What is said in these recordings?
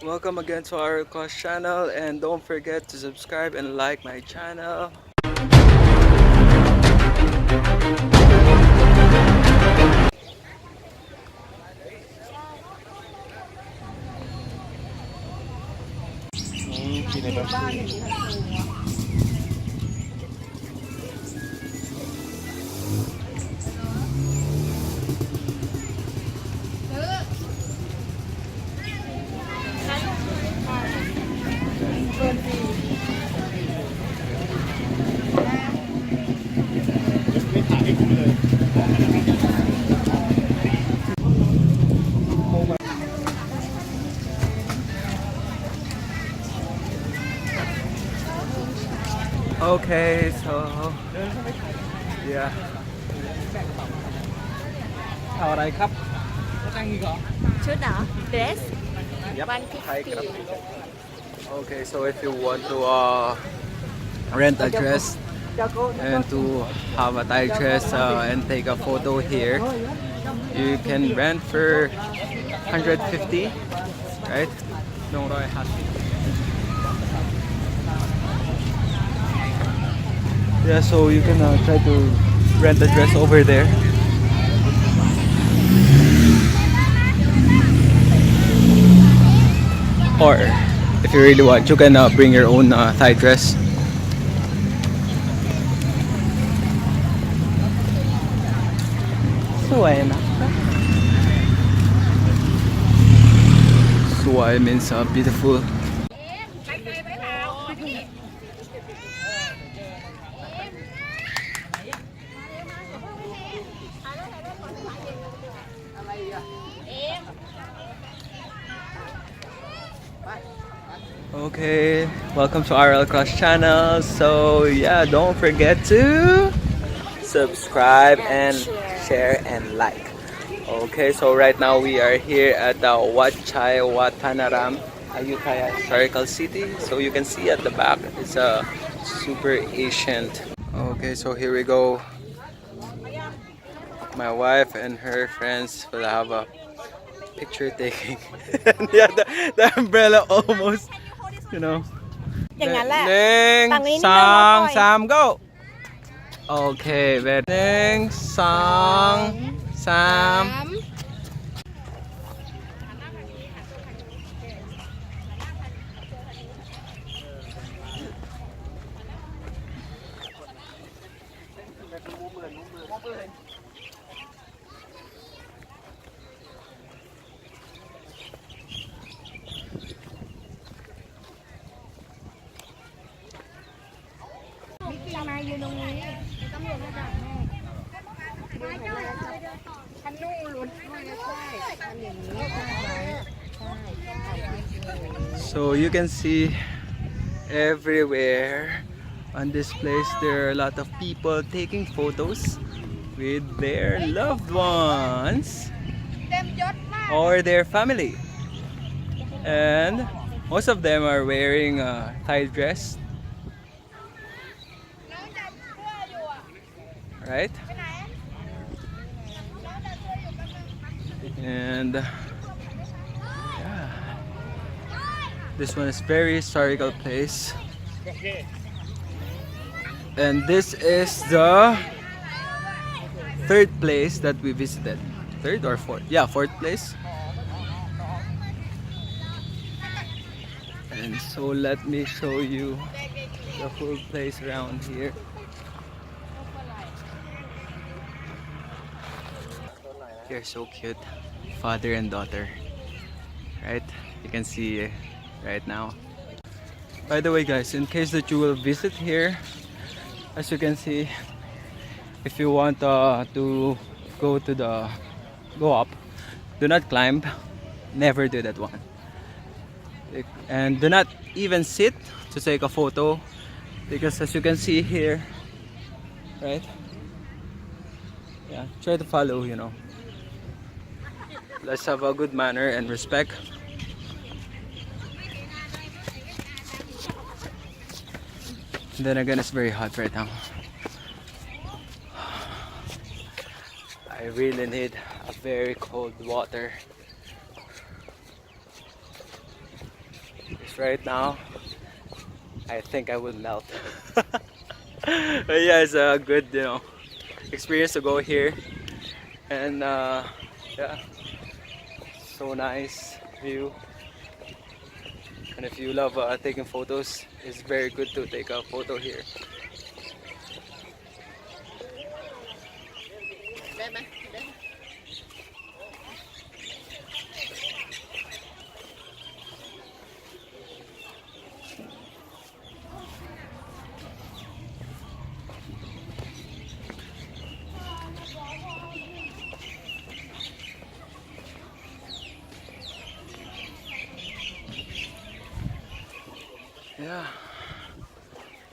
Welcome again to our course channel, and don't forget to subscribe and like my channel. Okay, so yeah. เอาอะไรครับชุดเหรอ dress Okay, so if you want to rent a dress and to have a Thai dress and take a photo here, you can rent for 150, right? Yeah, so you can try to rent a dress over there. Or if you really want, you can bring your own Thai dress. Suwai means beautiful. Okay, welcome to RL Cross channel. So yeah, don't forget to subscribe and share and like. Okay, so right now we are here at the Wat Chai Watthanaram, Ayutthaya historical city. So you can see at the back, it's a super ancient. Okay, so here we go. My wife and her friends will have a picture taking. Yeah, the umbrella almost, you know. อย่างนั้นแหละ 1 2 3 go. Okay, very 1 2 3. So you can see everywhere on this place there are a lot of people taking photos with their loved ones or their family, and most of them are wearing a Thai dress, right? And yeah, this one is very historical place, and this is the third place that we visited. Third or fourth? Yeah, fourth place. And so let me show you the whole place around here. They're so cute, father and daughter, right? You can see right now. By the way guys, in case that you will visit here, as you can see, if you want to go up, do not climb, never do that one, and do not even sit to take a photo, because as you can see here, right? Yeah, try to follow, you know. Let's have a good manner and respect. And then again, it's very hot right now. I really need a very cold water. right now, I think I will melt. But yeah, it's a good, experience to go here. And yeah, so nice view. And if you love taking photos, it's very good to take a photo here. Yeah,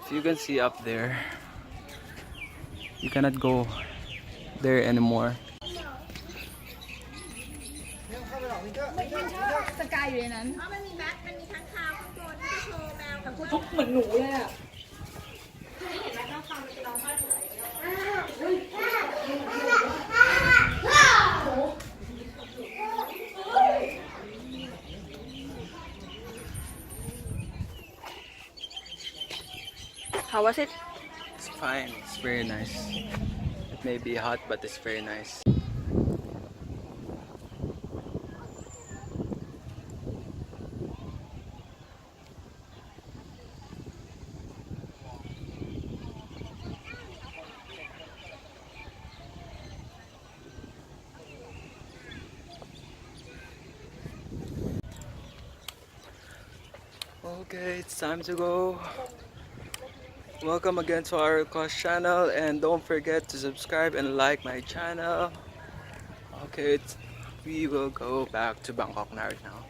if you can see up there, you cannot go there anymore. สกายอยู่ในนั้นมันมีแบ็คมันมีทั้งคาวข้างบนที่โชว์แมวกับทุกเหมือนหนูเลยอ่ะเห็นไหมน้องคาวมันจะร้องไห้สวยHow was it? It's fine, it's very nice. It may be hot, but it's very nice. Okay, it's time to go. Welcome again to our course channel, and don't forget to subscribe and like my channel. Okay, we will go back to Bangkok right now.